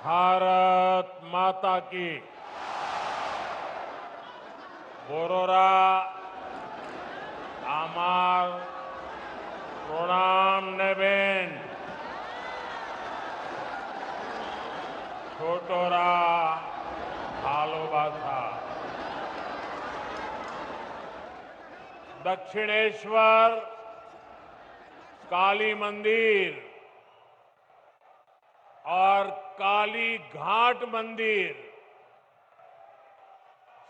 भारत माता की। बोरोरा आमार प्रणाम नेबेन छोटोरा भालोबासा। दक्षिणेश्वर काली मंदिर और काली घाट मंदिर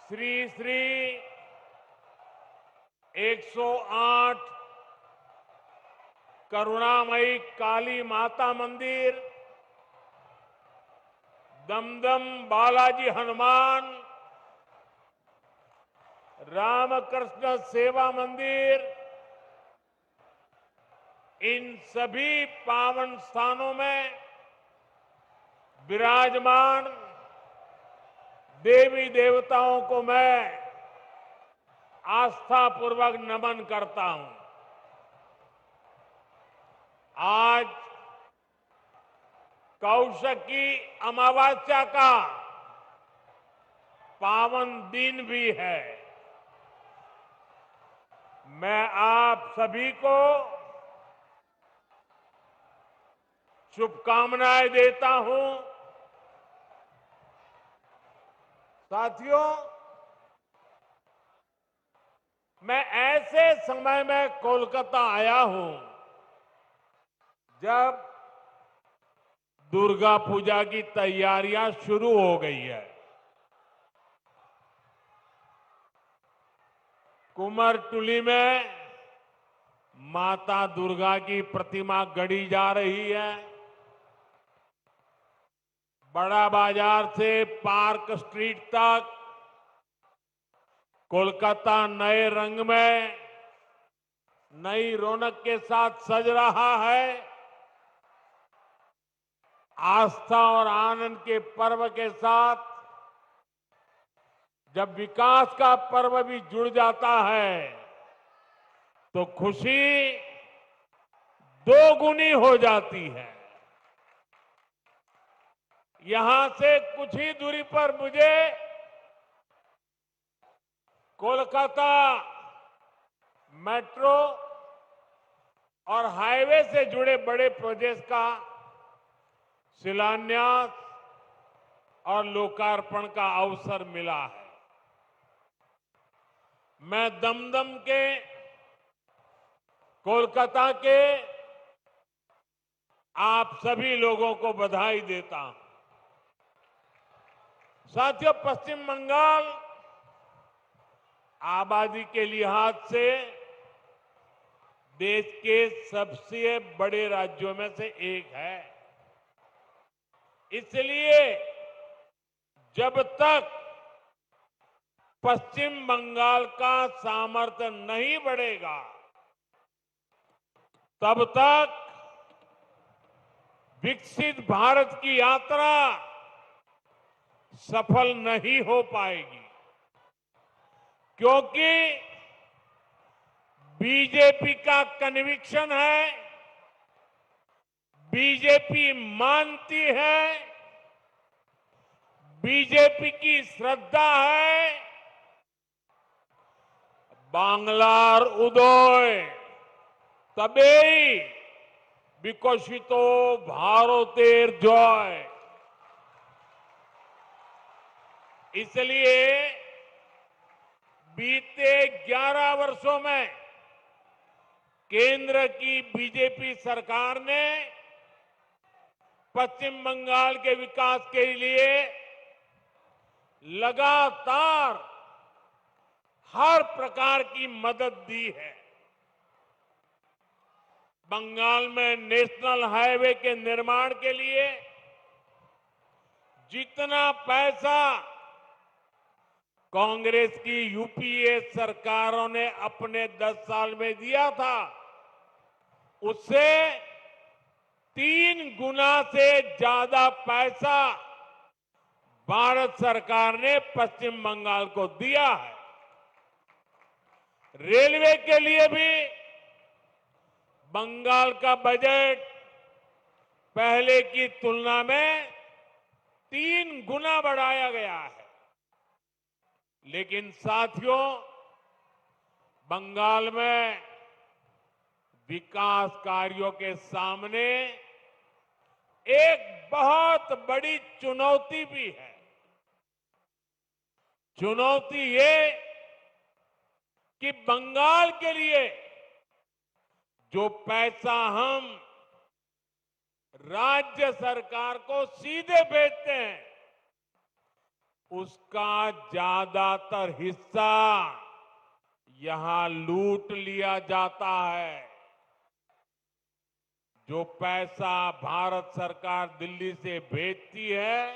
श्री श्री 108 करुणामयी काली माता मंदिर, दमदम बालाजी हनुमान, रामकृष्ण सेवा मंदिर, इन सभी पावन स्थानों में विराजमान देवी देवताओं को मैं आस्थापूर्वक नमन करता हूं। आज कौशकी अमावस्या का पावन दिन भी है। मैं आप सभी को शुभकामनाएं देता हूं। साथियों, मैं ऐसे समय में कोलकाता आया हूं जब दुर्गा पूजा की तैयारियां शुरू हो गई है। कुमारटुली में माता दुर्गा की प्रतिमा गढ़ी जा रही है। बड़ा बाजार से पार्क स्ट्रीट तक कोलकाता नए रंग में, नई रौनक के साथ सज रहा है। आस्था और आनंद के पर्व के साथ जब विकास का पर्व भी जुड़ जाता है तो खुशी दोगुनी हो जाती है। यहां से कुछ ही दूरी पर मुझे कोलकाता मेट्रो और हाईवे से जुड़े बड़े प्रोजेक्ट का शिलान्यास और लोकार्पण का अवसर मिला है। मैं दमदम के, कोलकाता के आप सभी लोगों को बधाई देता हूं। साथियों, पश्चिम बंगाल आबादी के लिहाज से देश के सबसे बड़े राज्यों में से एक है। इसलिए जब तक पश्चिम बंगाल का सामर्थ्य नहीं बढ़ेगा तब तक विकसित भारत की यात्रा सफल नहीं हो पाएगी, क्योंकि बीजेपी का कन्विक्शन है, बीजेपी मानती है, बीजेपी की श्रद्धा है, बांग्लार उदय तबेई विकसितो भारतेर जय। इसलिए बीते 11 वर्षों में केंद्र की बीजेपी सरकार ने पश्चिम बंगाल के विकास के लिए लगातार हर प्रकार की मदद दी है। बंगाल में नेशनल हाईवे के निर्माण के लिए जितना पैसा कांग्रेस की यूपीए सरकारों ने अपने 10 साल में दिया था, उससे 3 गुना से ज्यादा पैसा भारत सरकार ने पश्चिम बंगाल को दिया है। रेलवे के लिए भी बंगाल का बजट पहले की तुलना में 3 गुना बढ़ाया गया है। लेकिन साथियों, बंगाल में विकास कार्यों के सामने एक बहुत बड़ी चुनौती भी है। चुनौती ये कि बंगाल के लिए जो पैसा हम राज्य सरकार को सीधे भेजते हैं, उसका ज्यादातर हिस्सा यहां लूट लिया जाता है। जो पैसा भारत सरकार दिल्ली से भेजती है,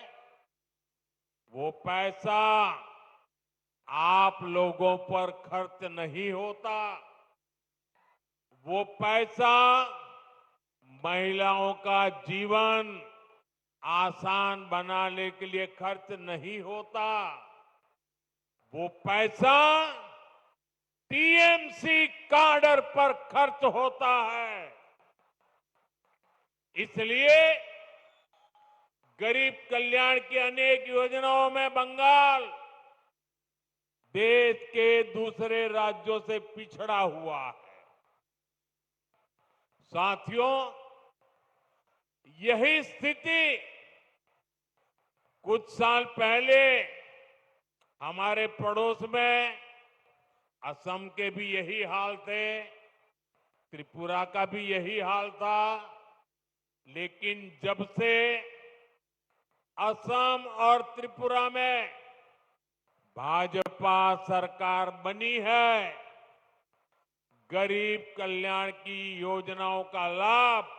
वो पैसा आप लोगों पर खर्च नहीं होता। वो पैसा महिलाओं का जीवन आसान बनाने के लिए खर्च नहीं होता। वो पैसा टीएमसी काडर पर खर्च होता है। इसलिए गरीब कल्याण की अनेक योजनाओं में बंगाल देश के दूसरे राज्यों से पिछड़ा हुआ है। साथियों, यही स्थिति कुछ साल पहले हमारे पड़ोस में असम के भी यही हाल थे, त्रिपुरा का भी यही हाल था। लेकिन जब से असम और त्रिपुरा में भाजपा सरकार बनी है, गरीब कल्याण की योजनाओं का लाभ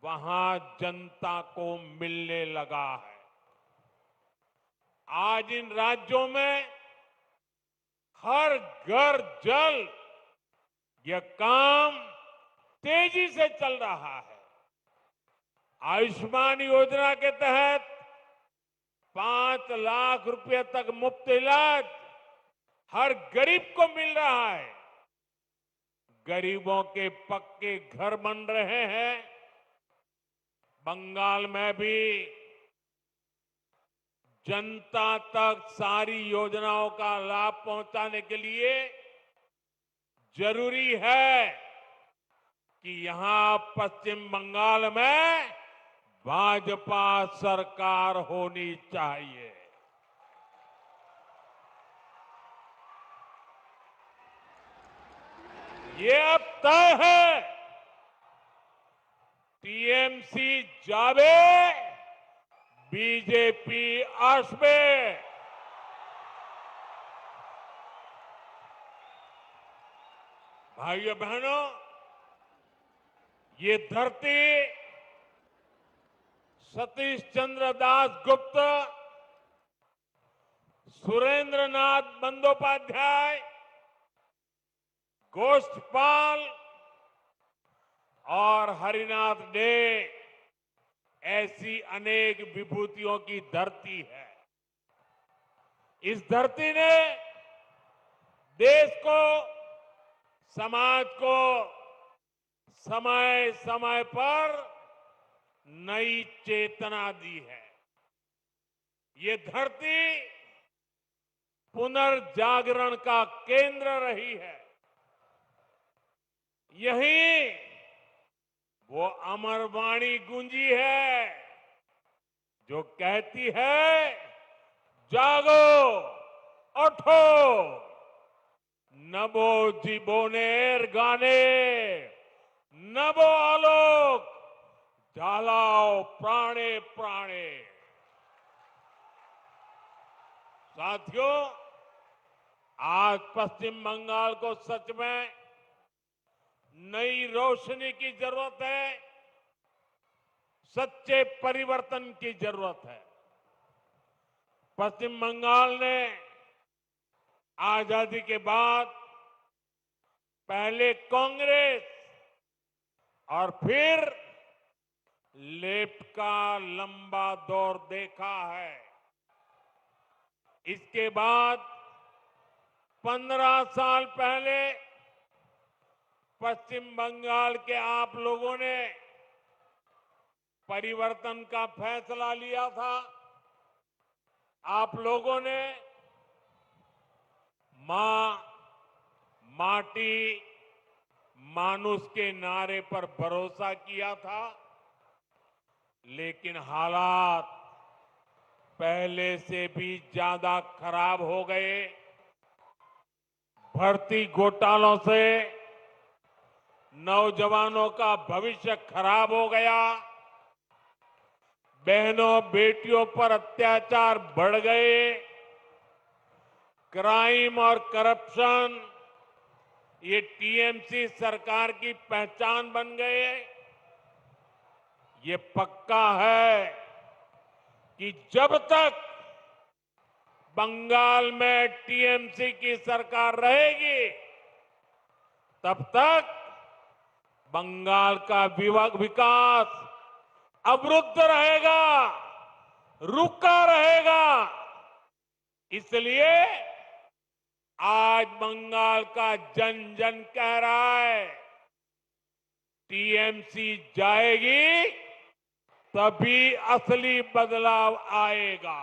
वहां जनता को मिलने लगा है। आज इन राज्यों में हर घर जल यह काम तेजी से चल रहा है। आयुष्मान योजना के तहत 5 लाख रुपए तक मुफ्त इलाज हर गरीब को मिल रहा है। गरीबों के पक्के घर बन रहे हैं। बंगाल में भी जनता तक सारी योजनाओं का लाभ पहुंचाने के लिए जरूरी है कि यहां पश्चिम बंगाल में भाजपा सरकार होनी चाहिए। ये अब तय है। टीएमसी जावे, बीजेपी आसबे। भाइयों बहनों, ये धरती सतीश चंद्र दास गुप्त, सुरेंद्र नाथ बंदोपाध्याय, गोष्ठपाल और हरिनाथ डे ऐसी अनेक विभूतियों की धरती है। इस धरती ने देश को, समाज को समय समय पर नई चेतना दी है। ये धरती पुनर्जागरण का केंद्र रही है। यही वो अमर वाणी गूंजी है जो कहती है, जागो, उठो, नभो जीवोनेर गाने, नभो आलोक, झालाओ प्राणे प्राणे। साथियों, आज पश्चिम बंगाल को सच में नई रोशनी की जरूरत है, सच्चे परिवर्तन की जरूरत है। पश्चिम बंगाल ने आजादी के बाद पहले कांग्रेस और फिर लेफ्ट का लंबा दौर देखा है। इसके बाद 15 साल पहले पश्चिम बंगाल के आप लोगों ने परिवर्तन का फैसला लिया था। आप लोगों ने मां, माटी, मानुष के नारे पर भरोसा किया था, लेकिन हालात पहले से भी ज्यादा खराब हो गए। भर्ती घोटालों से नौजवानों का भविष्य खराब हो गया। बहनों बेटियों पर अत्याचार बढ़ गए। क्राइम और करप्शन ये टीएमसी सरकार की पहचान बन गए। ये पक्का है कि जब तक बंगाल में टीएमसी की सरकार रहेगी, तब तक बंगाल का विकास अवरुद्ध रहेगा, रुका रहेगा। इसलिए आज बंगाल का जन जन कह रहा है, टीएमसी जाएगी तभी असली बदलाव आएगा।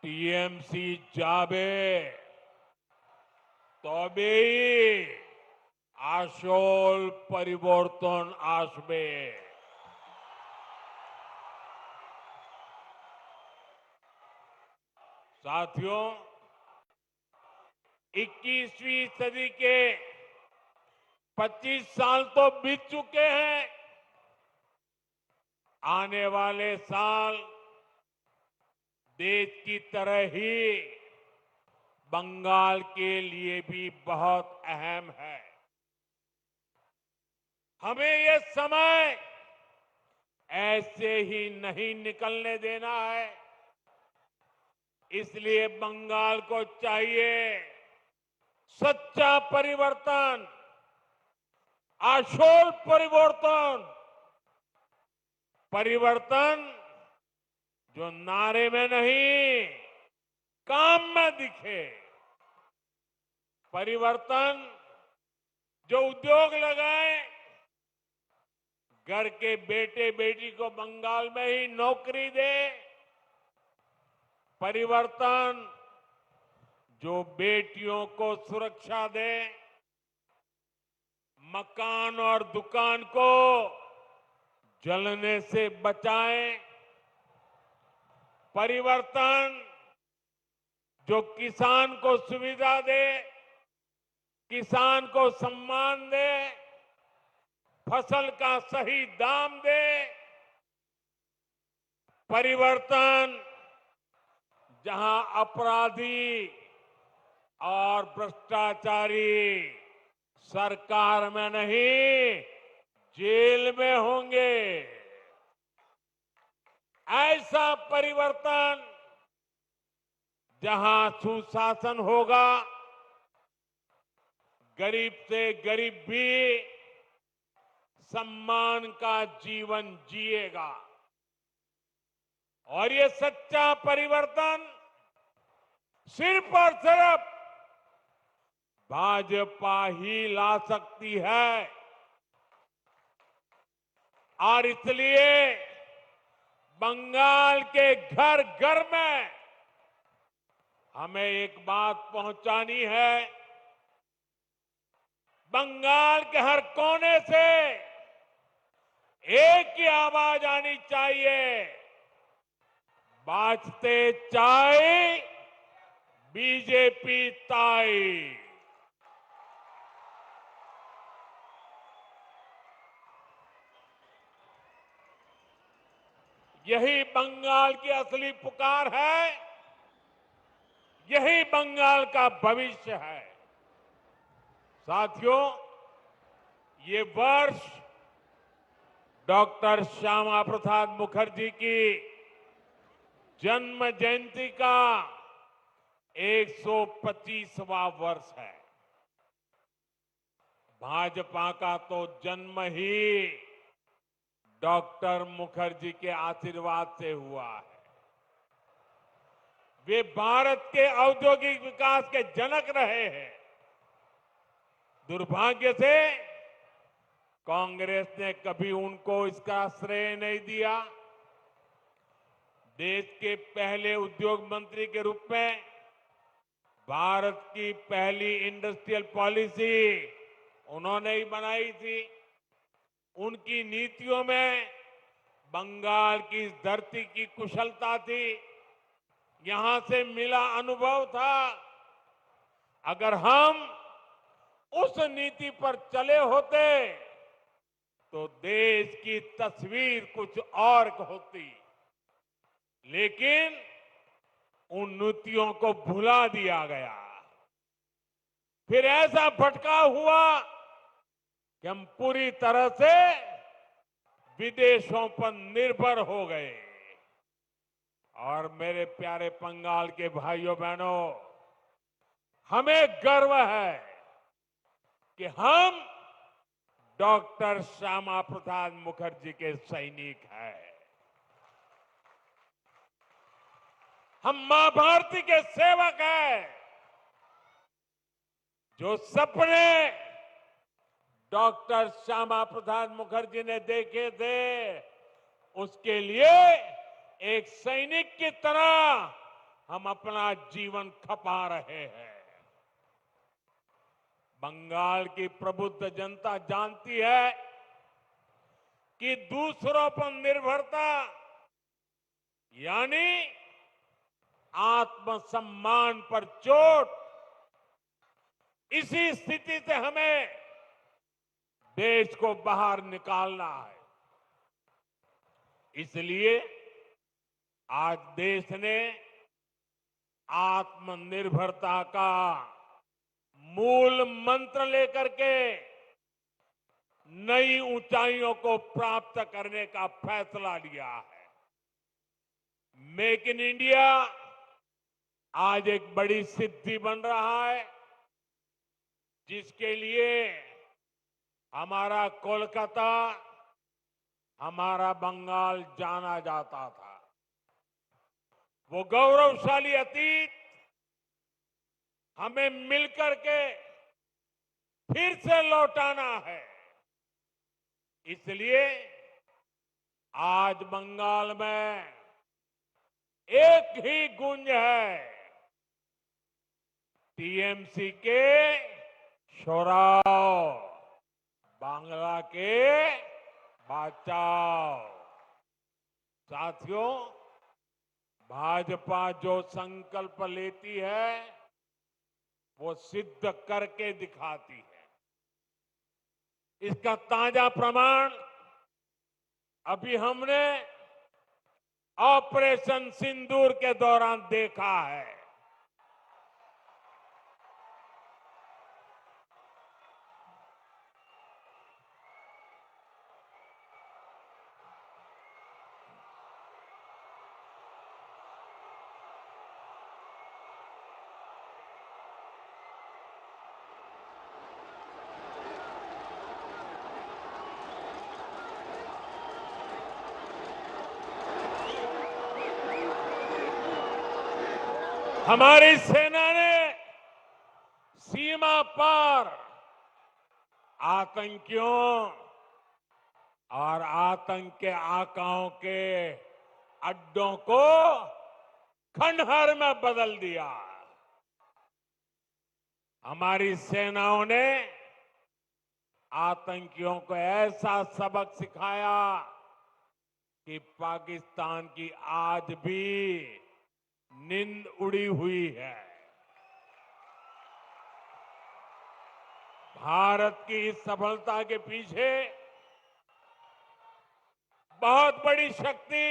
टीएमसी जाबे तबेई আসল परिवर्तन आसबे। साथियों, 21वीं सदी के 25 साल तो बीत चुके हैं। आने वाले साल देश की तरह ही बंगाल के लिए भी बहुत अहम है। हमें ये समय ऐसे ही नहीं निकलने देना है। इसलिए बंगाल को चाहिए सच्चा परिवर्तन, आशोल परिवर्तन, परिवर्तन जो नारे में नहीं काम में दिखे, परिवर्तन जो उद्योग लगाए, घर के बेटे बेटी को बंगाल में ही नौकरी दे, परिवर्तन जो बेटियों को सुरक्षा दे, मकान और दुकान को जलने से बचाए, परिवर्तन जो किसान को सुविधा दे, किसान को सम्मान दे, फसल का सही दाम दे, परिवर्तन जहां अपराधी और भ्रष्टाचारी सरकार में नहीं जेल में होंगे, ऐसा परिवर्तन जहां सुशासन होगा, गरीब से गरीब भी सम्मान का जीवन जिएगा। और ये सच्चा परिवर्तन सिर्फ और सिर्फ भाजपा ही ला सकती है। और इसलिए बंगाल के घर घर में हमें एक बात पहुंचानी है। बंगाल के हर कोने से एक ही आवाज आनी चाहिए, बाजते चाय बीजेपी ताई। यही बंगाल की असली पुकार है, यही बंगाल का भविष्य है। साथियों, ये वर्ष डॉक्टर श्यामा प्रसाद मुखर्जी की जन्म जयंती का 125वां वर्ष है। भाजपा का तो जन्म ही डॉक्टर मुखर्जी के आशीर्वाद से हुआ है। वे भारत के औद्योगिक विकास के जनक रहे हैं। दुर्भाग्य से कांग्रेस ने कभी उनको इसका श्रेय नहीं दिया। देश के पहले उद्योग मंत्री के रूप में भारत की पहली इंडस्ट्रियल पॉलिसी उन्होंने ही बनाई थी। उनकी नीतियों में बंगाल की इस धरती की कुशलता थी, यहां से मिला अनुभव था। अगर हम उस नीति पर चले होते तो देश की तस्वीर कुछ और होती, लेकिन उन नीतियों को भुला दिया गया। फिर ऐसा भटकाव हुआ कि हम पूरी तरह से विदेशों पर निर्भर हो गए। और मेरे प्यारे बंगाल के भाइयों बहनों, हमें गर्व है कि हम डॉक्टर श्यामा प्रसाद मुखर्जी के सैनिक हैं। हम मां भारती के सेवक हैं। जो सपने डॉक्टर श्यामा प्रसाद मुखर्जी ने देखे थे, उसके लिए एक सैनिक की तरह हम अपना जीवन खपा रहे हैं। बंगाल की प्रबुद्ध जनता जानती है कि दूसरों पर निर्भरता यानी आत्मसम्मान पर चोट, इसी स्थिति से हमें देश को बाहर निकालना है। इसलिए आज देश ने आत्मनिर्भरता का मूल मंत्र लेकर के नई ऊंचाइयों को प्राप्त करने का फैसला लिया है। मेक इन इंडिया आज एक बड़ी सिद्धि बन रहा है, जिसके लिए हमारा कोलकाता, हमारा बंगाल जाना जाता था। वो गौरवशाली अतीत हमें मिलकर के फिर से लौटाना है। इसलिए आज बंगाल में एक ही गूंज है, टीएमसी के शोराव, बांग्ला के बचाओ। साथियों, भाजपा जो संकल्प लेती है वो सिद्ध करके दिखाती है। इसका ताजा प्रमाण अभी हमने ऑपरेशन सिंदूर के दौरान देखा है। हमारी सेना ने सीमा पार आतंकियों और आतंक के आकाओं के अड्डों को खंडहर में बदल दिया। हमारी सेनाओं ने आतंकियों को ऐसा सबक सिखाया कि पाकिस्तान की आज भी नींद उड़ी हुई है। भारत की इस सफलता के पीछे बहुत बड़ी शक्ति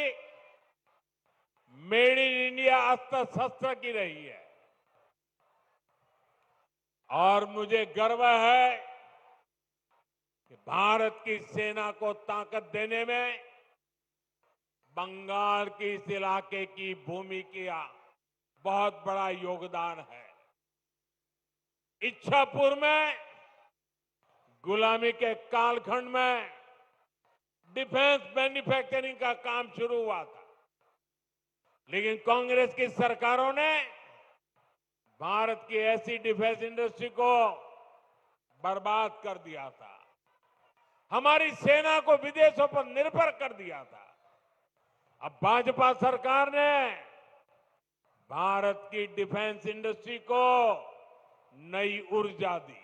मेड इन इंडिया अस्त्र शस्त्र की रही है। और मुझे गर्व है कि भारत की सेना को ताकत देने में बंगाल के इस इलाके की भूमि का बहुत बड़ा योगदान है। इच्छापुर में गुलामी के कालखंड में डिफेंस मैन्युफैक्चरिंग का काम शुरू हुआ था। लेकिन कांग्रेस की सरकारों ने भारत की ऐसी डिफेंस इंडस्ट्री को बर्बाद कर दिया था, हमारी सेना को विदेशों पर निर्भर कर दिया था। अब भाजपा सरकार ने भारत की डिफेंस इंडस्ट्री को नई ऊर्जा दी।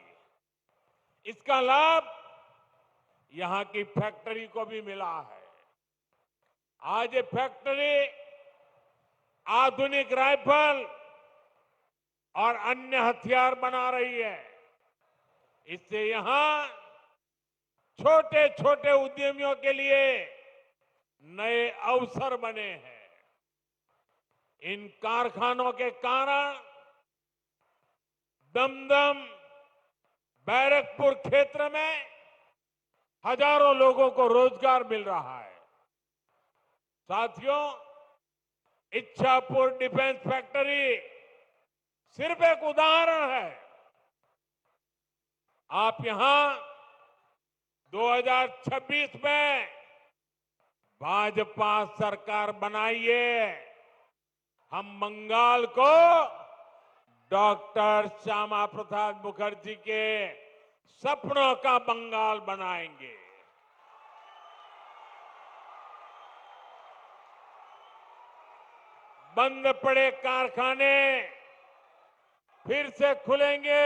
इसका लाभ यहां की फैक्ट्री को भी मिला है। आज ये फैक्ट्री आधुनिक राइफल और अन्य हथियार बना रही है। इससे यहां छोटे छोटे उद्यमियों के लिए नए अवसर बने हैं। इन कारखानों के कारण दमदम, बैरकपुर क्षेत्र में हजारों लोगों को रोजगार मिल रहा है। साथियों, इच्छापुर डिफेंस फैक्ट्री सिर्फ एक उदाहरण है। आप यहां 2026 में भाजपा सरकार बनाइए, हम बंगाल को डॉक्टर श्यामा प्रसाद मुखर्जी के सपनों का बंगाल बनाएंगे। बंद पड़े कारखाने फिर से खुलेंगे,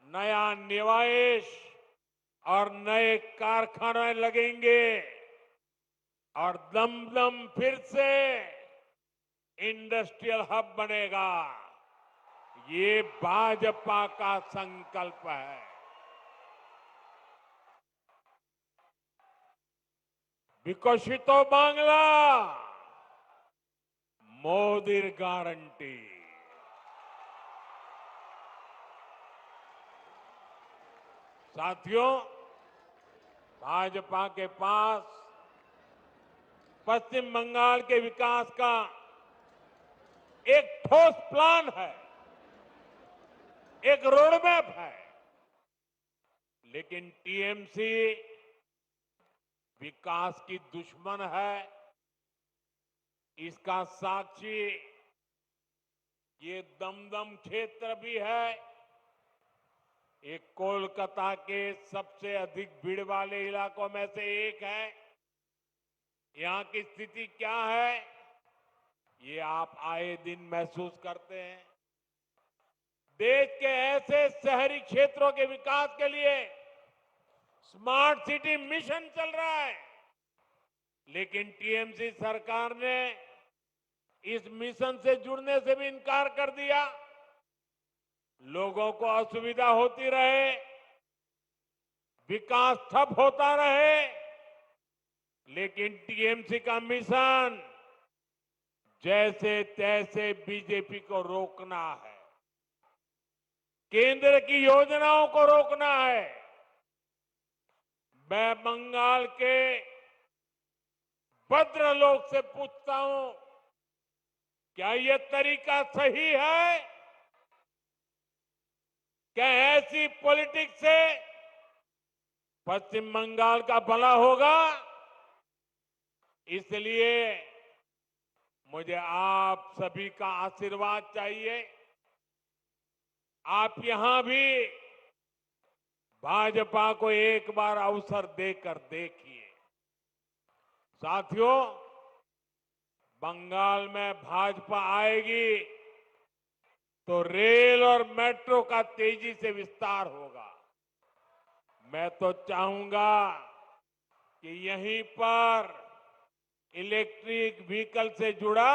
नया निवेश और नए कारखाने लगेंगे और दमदम फिर से इंडस्ट्रियल हब बनेगा। ये भाजपा का संकल्प है। विकसितो बांग्ला, मोदी गारंटी। साथियों, भाजपा के पास पश्चिम बंगाल के विकास का एक ठोस प्लान है, एक रोडमैप है। लेकिन टीएमसी विकास की दुश्मन है। इसका साक्षी ये दमदम क्षेत्र भी है। ये कोलकाता के सबसे अधिक भीड़ वाले इलाकों में से एक है। यहां की स्थिति क्या है, ये आप आए दिन महसूस करते हैं। देश के ऐसे शहरी क्षेत्रों के विकास के लिए स्मार्ट सिटी मिशन चल रहा है, लेकिन टीएमसी सरकार ने इस मिशन से जुड़ने से भी इनकार कर दिया। लोगों को असुविधा होती रहे, विकास ठप होता रहे, लेकिन टीएमसी का मिशन जैसे तैसे बीजेपी को रोकना है, केंद्र की योजनाओं को रोकना है। मैं बंगाल के भद्रलोक से पूछता हूं, क्या यह तरीका सही है? क्या ऐसी पॉलिटिक्स से पश्चिम बंगाल का भला होगा? इसलिए मुझे आप सभी का आशीर्वाद चाहिए। आप यहां भी भाजपा को एक बार अवसर देकर देखिए। साथियों, बंगाल में भाजपा आएगी तो रेल और मेट्रो का तेजी से विस्तार होगा। मैं तो चाहूंगा कि यहीं पर इलेक्ट्रिक व्हीकल से जुड़ा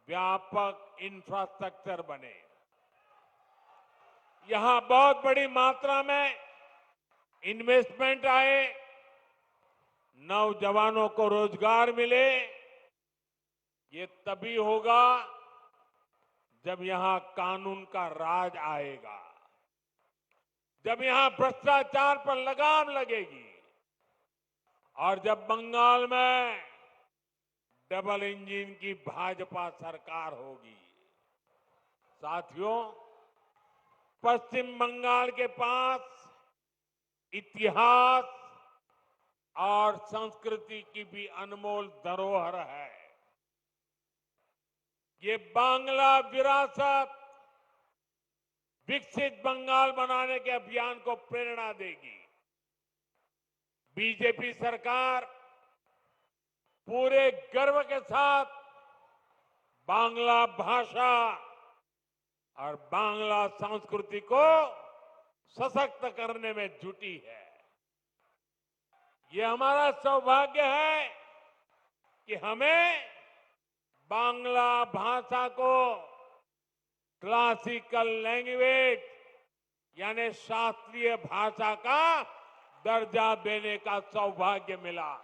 व्यापक इंफ्रास्ट्रक्चर बने। यहां बहुत बड़ी मात्रा में इन्वेस्टमेंट आए, नौजवानों को रोजगार मिले। ये तभी होगा जब यहां कानून का राज आएगा, जब यहां भ्रष्टाचार पर लगाम लगेगी और जब बंगाल में डबल इंजन की भाजपा सरकार होगी। साथियों, पश्चिम बंगाल के पास इतिहास और संस्कृति की भी अनमोल धरोहर है। ये बांग्ला विरासत विकसित बंगाल बनाने के अभियान को प्रेरणा देगी। बीजेपी सरकार पूरे गर्व के साथ बांग्ला भाषा और बांग्ला संस्कृति को सशक्त करने में जुटी है। ये हमारा सौभाग्य है कि हमें बांग्ला भाषा को क्लासिकल लैंग्वेज यानी शास्त्रीय भाषा का दर्जा देने का सौभाग्य मिला।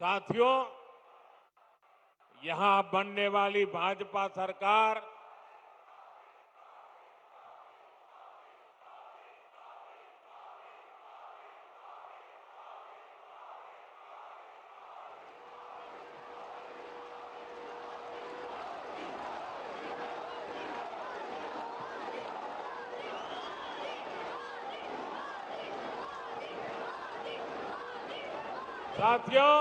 साथियों, यहां बनने वाली भाजपा सरकार साथियों,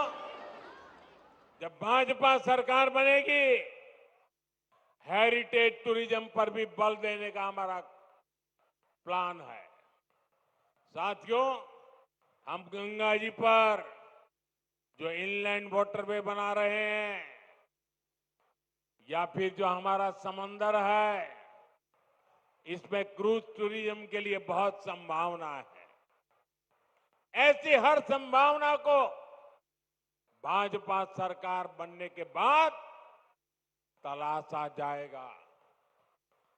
जब भाजपा सरकार बनेगी, हेरिटेज टूरिज्म पर भी बल देने का हमारा प्लान है। साथियों, हम गंगा जी पर जो इनलैंड वाटरवे बना रहे हैं या फिर जो हमारा समंदर है, इसमें क्रूज टूरिज्म के लिए बहुत संभावना है। ऐसी हर संभावना को भाजपा सरकार बनने के बाद तलाशा जाएगा,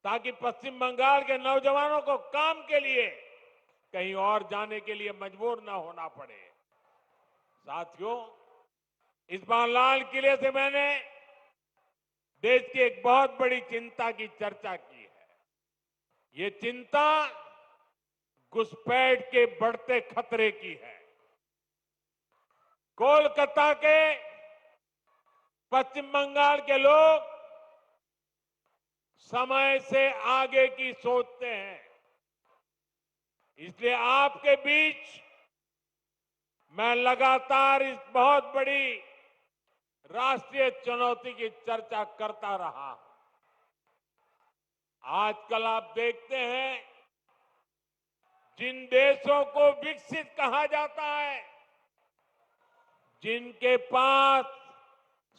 ताकि पश्चिम बंगाल के नौजवानों को काम के लिए कहीं और जाने के लिए मजबूर न होना पड़े। साथियों, इस बार लाल किले से मैंने देश की एक बहुत बड़ी चिंता की चर्चा की है। ये चिंता घुसपैठ के बढ़ते खतरे की है। कोलकाता के पश्चिम बंगाल के लोग समय से आगे की सोचते हैं, इसलिए आपके बीच मैं लगातार इस बहुत बड़ी राष्ट्रीय चुनौती की चर्चा करता रहा। आजकल आप देखते हैं, जिन देशों को विकसित कहा जाता है, जिनके पास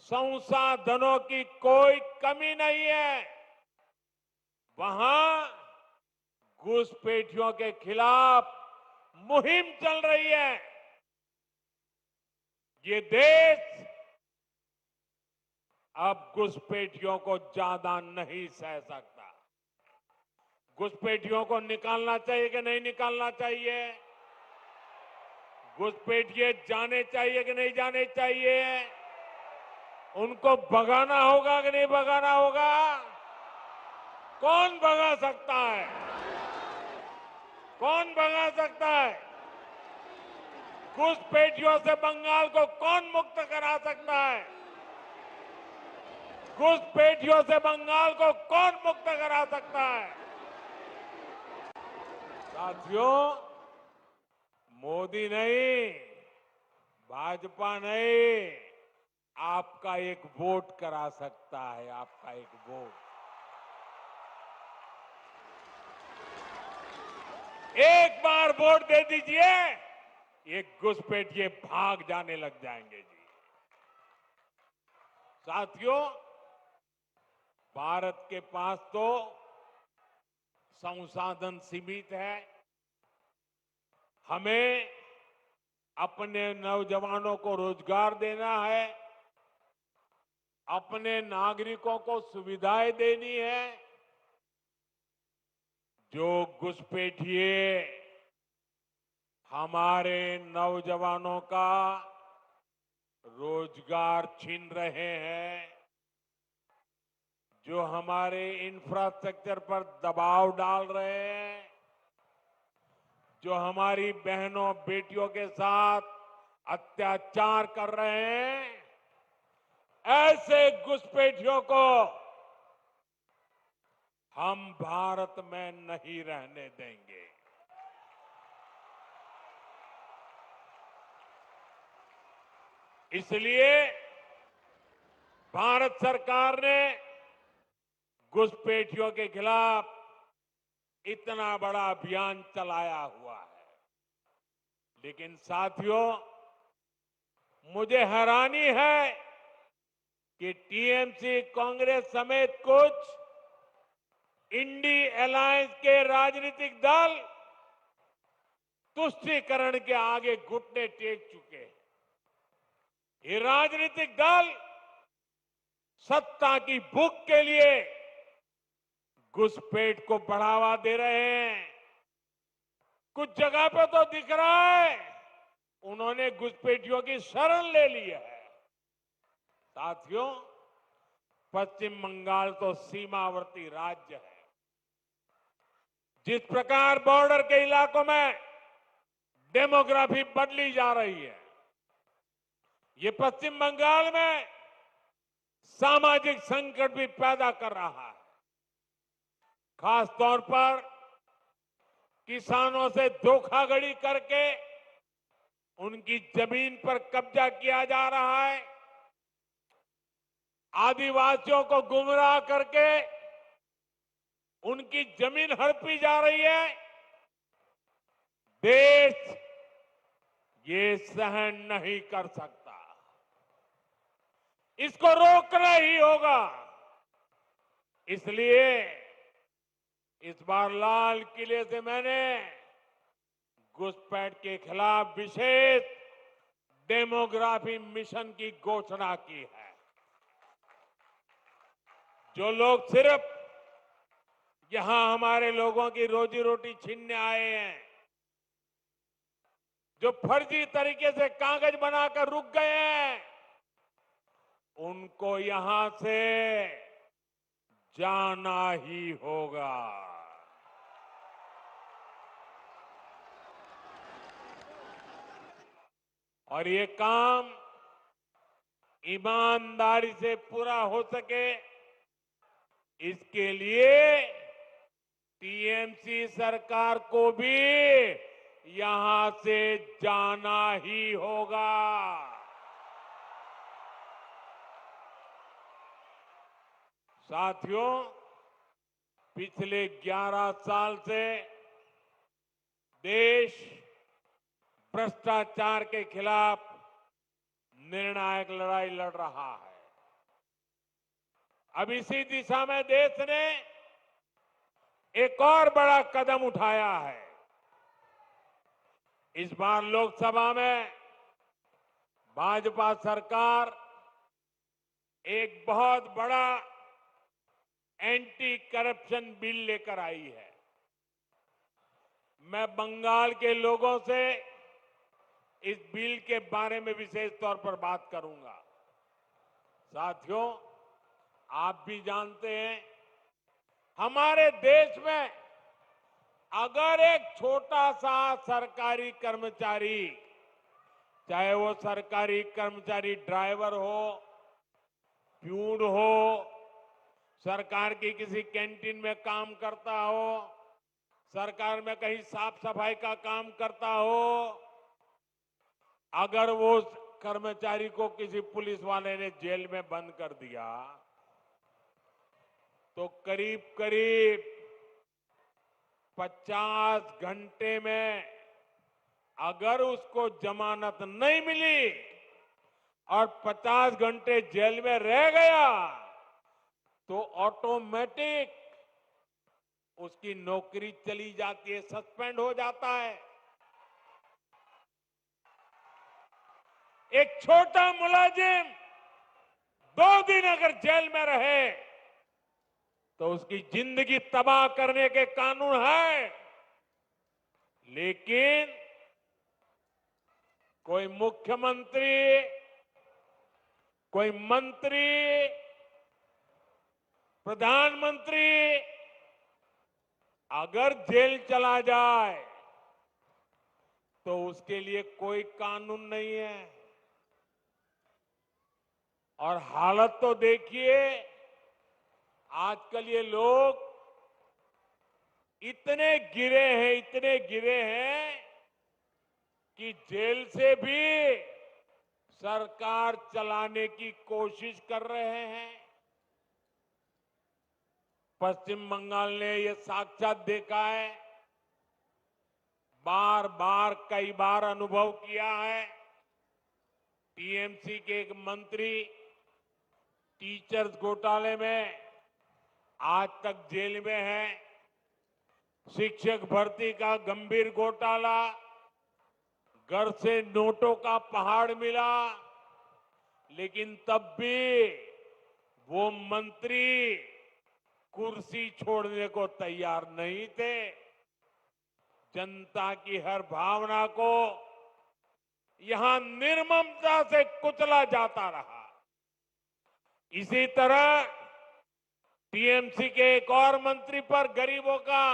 संसाधनों की कोई कमी नहीं है, वहां घुसपैठियों के खिलाफ मुहिम चल रही है। ये देश अब घुसपैठियों को ज्यादा नहीं सह सकता। घुसपैठियों को निकालना चाहिए कि नहीं निकालना चाहिए? घुसपैठिए जाने चाहिए कि नहीं जाने चाहिए? उनको भगाना होगा कि नहीं भगाना होगा? कौन भगा सकता है? कौन भगा सकता है? घुसपैठियों से बंगाल को कौन मुक्त करा सकता है? घुसपैठियों से बंगाल को कौन मुक्त करा सकता है? साथियों, मोदी नहीं, भाजपा नहीं, आपका एक वोट करा सकता है। आपका एक वोट, एक बार वोट दे दीजिए, ये घुसपैठिए भाग जाने लग जाएंगे जी। साथियों, भारत के पास तो संसाधन सीमित है। हमें अपने नौजवानों को रोजगार देना है, अपने नागरिकों को सुविधाएं देनी है। जो घुसपैठिए हमारे नौजवानों का रोजगार छीन रहे हैं, जो हमारे इंफ्रास्ट्रक्चर पर दबाव डाल रहे हैं, जो हमारी बहनों बेटियों के साथ अत्याचार कर रहे हैं, ऐसे घुसपैठियों को हम भारत में नहीं रहने देंगे। इसलिए भारत सरकार ने घुसपैठियों के खिलाफ इतना बड़ा अभियान चलाया हुआ है। लेकिन साथियों, मुझे हैरानी है कि टीएमसी, कांग्रेस समेत कुछ इंडी अलायंस के राजनीतिक दल तुष्टीकरण के आगे घुटने टेक चुके हैं। ये राजनीतिक दल सत्ता की भूख के लिए घुसपैठ को बढ़ावा दे रहे हैं। कुछ जगह पे तो दिख रहा है उन्होंने घुसपैठियों की शरण ले ली है। साथियों, पश्चिम बंगाल तो सीमावर्ती राज्य है। जिस प्रकार बॉर्डर के इलाकों में डेमोग्राफी बदली जा रही है, ये पश्चिम बंगाल में सामाजिक संकट भी पैदा कर रहा है। खास तौर पर किसानों से धोखाधड़ी करके उनकी जमीन पर कब्जा किया जा रहा है। आदिवासियों को गुमराह करके उनकी जमीन हड़पी जा रही है। देश ये सहन नहीं कर सकता। इसको रोकना ही होगा। इसलिए इस बार लाल किले से मैंने घुसपैठ के खिलाफ विशेष डेमोग्राफी मिशन की घोषणा की है। जो लोग सिर्फ यहां हमारे लोगों की रोजी रोटी छीनने आए हैं, जो फर्जी तरीके से कागज बनाकर रुक गए हैं, उनको यहां से जाना ही होगा। और ये काम ईमानदारी से पूरा हो सके, इसके लिए टीएमसी सरकार को भी यहां से जाना ही होगा। साथियों, पिछले 11 साल से देश भ्रष्टाचार के खिलाफ निर्णायक लड़ाई लड़ रहा है। अब इसी दिशा में देश ने एक और बड़ा कदम उठाया है। इस बार लोकसभा में भाजपा सरकार एक बहुत बड़ा एंटी करप्शन बिल लेकर आई है। मैं बंगाल के लोगों से इस बिल के बारे में विशेष तौर पर बात करूंगा। साथियों, आप भी जानते हैं, हमारे देश में अगर एक छोटा सा सरकारी कर्मचारी, चाहे वो सरकारी कर्मचारी ड्राइवर हो, प्यून हो, सरकार की किसी कैंटीन में काम करता हो, सरकार में कहीं साफ सफाई का काम करता हो, अगर वो कर्मचारी को किसी पुलिस वाले ने जेल में बंद कर दिया तो करीब करीब 50 घंटे में अगर उसको जमानत नहीं मिली और 50 घंटे जेल में रह गया तो ऑटोमेटिक उसकी नौकरी चली जाती है, सस्पेंड हो जाता है। एक छोटा मुलाजिम 2 दिन अगर जेल में रहे तो उसकी जिंदगी तबाह करने के कानून है। लेकिन कोई मुख्यमंत्री, कोई मंत्री, प्रधानमंत्री अगर जेल चला जाए तो उसके लिए कोई कानून नहीं है। और हालत तो देखिए, आजकल ये लोग इतने गिरे हैं कि जेल से भी सरकार चलाने की कोशिश कर रहे हैं। पश्चिम बंगाल ने ये साक्षात देखा है, बार बार कई बार अनुभव किया है। टीएमसी के एक मंत्री टीचर्स घोटाले में आज तक जेल में है। शिक्षक भर्ती का गंभीर घोटाला, घर से नोटों का पहाड़ मिला, लेकिन तब भी वो मंत्री कुर्सी छोड़ने को तैयार नहीं थे। जनता की हर भावना को यहां निर्ममता से कुचला जाता रहा। इसी तरह टीएमसी के एक और मंत्री पर गरीबों का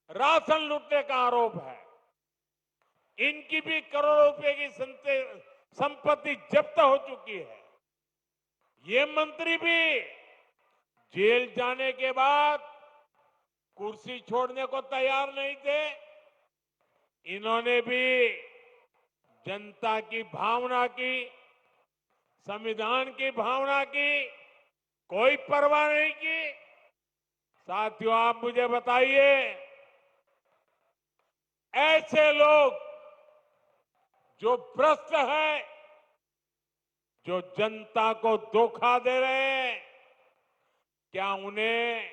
राशन लूटने का आरोप है। इनकी भी करोड़ों रुपए की संपत्ति जब्त हो चुकी है। ये मंत्री भी जेल जाने के बाद कुर्सी छोड़ने को तैयार नहीं थे। इन्होंने भी जनता की भावना की, संविधान की भावना की कोई परवाह नहीं की। साथियों, आप मुझे बताइए, ऐसे लोग जो भ्रष्ट है, जो जनता को धोखा दे रहे हैं, क्या उन्हें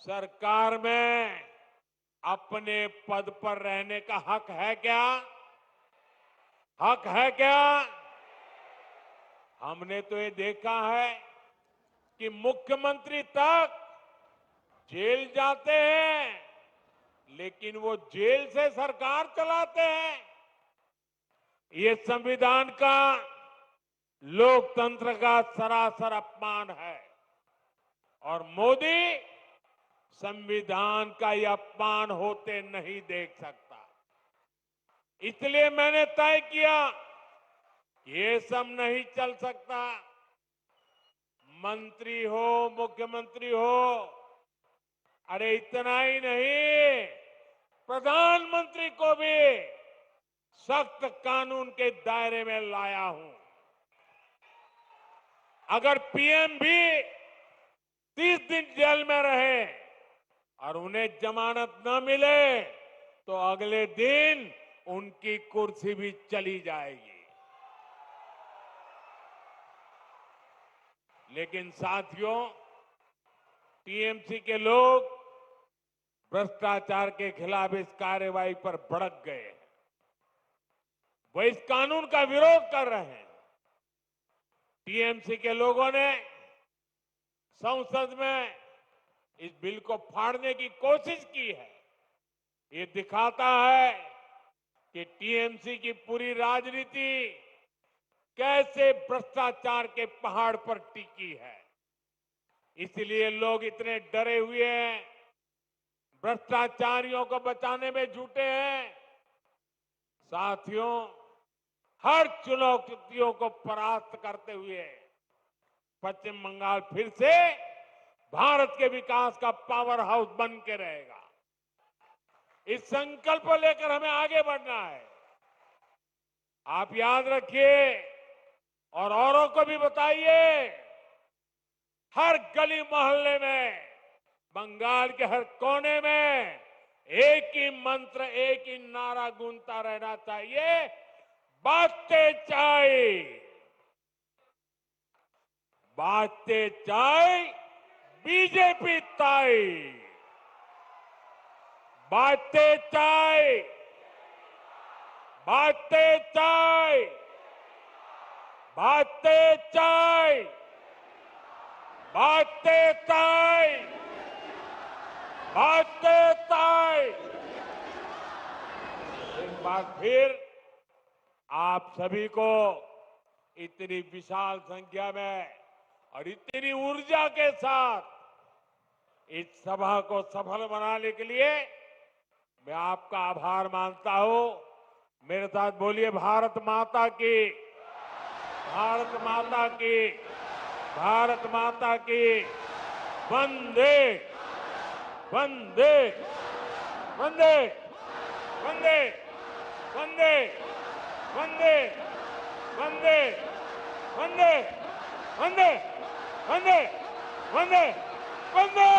सरकार में अपने पद पर रहने का हक है क्या? हक है क्या? हमने तो ये देखा है कि मुख्यमंत्री तक जेल जाते हैं, लेकिन वो जेल से सरकार चलाते हैं। ये संविधान का, लोकतंत्र का सरासर अपमान है और मोदी संविधान का यह अपमान होते नहीं देख सकता। इसलिए मैंने तय किया, ये सब नहीं चल सकता। मंत्री हो, मुख्यमंत्री हो, अरे इतना ही नहीं, प्रधानमंत्री को भी सख्त कानून के दायरे में लाया हूं। अगर पीएम भी 30 दिन जेल में रहे और उन्हें जमानत न मिले तो अगले दिन उनकी कुर्सी भी चली जाएगी। लेकिन साथियों, टीएमसी के लोग भ्रष्टाचार के खिलाफ इस कार्रवाई पर भड़क गए। वो इस कानून का विरोध कर रहे हैं। टीएमसी के लोगों ने संसद में इस बिल को फाड़ने की कोशिश की है। ये दिखाता है कि टीएमसी की पूरी राजनीति कैसे भ्रष्टाचार के पहाड़ पर टिकी है। इसलिए लोग इतने डरे हुए हैं, भ्रष्टाचारियों को बचाने में जुटे हैं। साथियों, हर चुनौतियों को परास्त करते हुए पश्चिम बंगाल फिर से भारत के विकास का पावर हाउस बन के रहेगा। इस संकल्प को लेकर हमें आगे बढ़ना है। आप याद रखिए और औरों को भी बताइए, हर गली मोहल्ले में, बंगाल के हर कोने में एक ही मंत्र, एक ही नारा गूंजता रहना चाहिए, बातें चाय, बातें चाय, बीजेपी ताई, बातें चाय, बातें चाय, बातें चाय, बातें चाय, बातें चाय। एक बार फिर आप सभी को इतनी विशाल संख्या में और इतनी ऊर्जा के साथ इस सभा को सफल बनाने के लिए मैं आपका आभार मानता हूं। मेरे साथ बोलिए, भारत माता की, भारत माता की, भारत माता की, वंदे वंदे वंदे वंदे वंदे वंदे वंदे वंदे वंदे वंदे वंदे वंदे